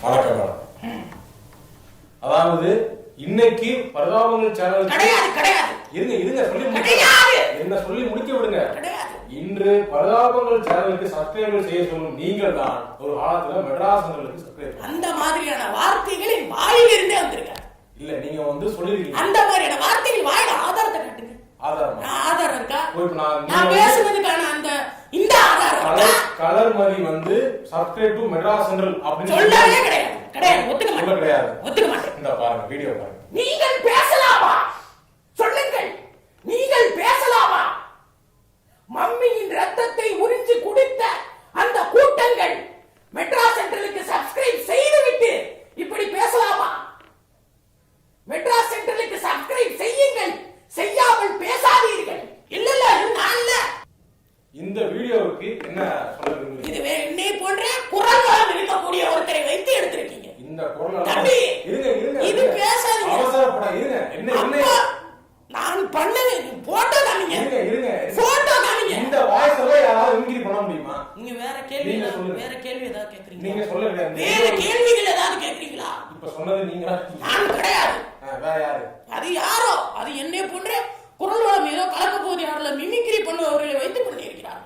வணக்கம். அதாவது இன்னைக்கு பரிதாபங்கள் சேனல் கிடையாது. இருங்க சொல்லி என்ன சொல்லி முடிக்க விடுங்க. இன்று பரிதாபங்கள் சேனலுக்கு சப்ஸ்கிரைபர் செய்ய சொல்லும் நீங்கள் தான் ஒரு காலத்துல மெட்ராஸ் சேனலுக்கு சப்ஸ்கிரைப் அந்த மாதிரியான வார்த்தைகளின் வாயிலிருந்தே வந்திருக்க. இல்ல நீங்க சொல்லிருக்கீங்க. அந்த மாதிரியான வார்த்தைகள் வாயில ஆதாரத்தை காட்டுங்க. ஆதாரம் இருக்கா? நான் பேசுறதுக்கான அந்த இந்த ஆதாரம் கலர் மாதிரி சப்ஸ்கிரைப் டு மெட்ராஸ் சேனல் அப்படி சொல்லவே கிடையாது. ஒத்துக்க மாட்டேன். இந்த பாருங்க வீடியோ பாருங்க. நீங்கள் பேசலாமா? சொல்லுங்கள். நீங்கள் பேசலாமா? மம்மியின் ரத்தத்தை உறிஞ்சி குடித்த அந்த கூட்டங்கள் மெட்ராஸ் சென்ட்ரலுக்கு சப்ஸ்கிரைப் செய்துவிட்டு இப்படி பேசலாமா? மெட்ராஸ் சென்ட்ரலுக்கு சப்ஸ்கிரைப் செய்யுங்கள், செய்யாமல் பேசாதீர்கள். இல்ல நான் இல்ல. இந்த வீடியோவுக்கு என்ன சொல்ல விரும்புறீங்க? இது என்னை போன்ற குரல் வளம் இருக்கக்கூடிய ஒருத்தரை வைத்து எடுத்திருக்கீங்க. இந்த குரல் தம்பி இருங்க இது பேசாதீங்க. அவசரப்பட இருங்க. என்ன நான் பண்ணவே போட்டோ காமிங்க. இருங்க போட்டோ காமிங்க. இந்த வாய்ஸ் எல்லாம் யாராவது இன்கிரி பண்ண முடியுமா? நீங்க வேற கேள்வி ஏதாவது கேக்குறீங்க? நீங்க சொல்லுங்க. வேற கேள்விகள் ஏதாவது கேக்குறீங்களா? இப்ப சொன்னது நீங்க. நான் கிடையாது. வேற யாரு? அது யாரோ அது என்னை போன்ற குரல் வளம் ஏதோ கலக்க போது யாரில் மிமிக்ரி பண்ணுவவர்களை வைத்து பண்ணியிருக்கிறார்.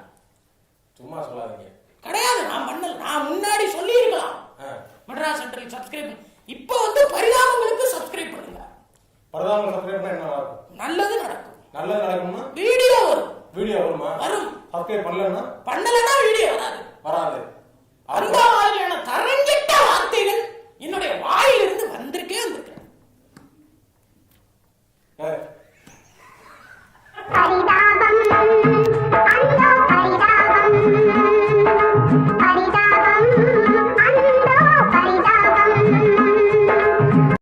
சும்மா சொல்லாதீங்க. கிடையாது, நான் பண்ணல. நான் முன்னாடி சொல்லி இருக்கலாம். மெட்ராஸ் சென்ட்ரல் சப்ஸ்கிரைப் இப்போ பரிதாபங்களுக்கு சப்ஸ்கிரைப் பண்ணுங்க. பரிதாபங்கள் சப்ஸ்கிரைப் பண்ணா என்ன நடக்கும்? நல்லது நடக்கும். நல்லது நடக்கும்னா வீடியோ வரும். வீடியோ வருமா? வரும். சப்ஸ்கிரைப் பண்ணலன்னா வீடியோ வராது. வராது. அந்த மாதிரியான தரங்கி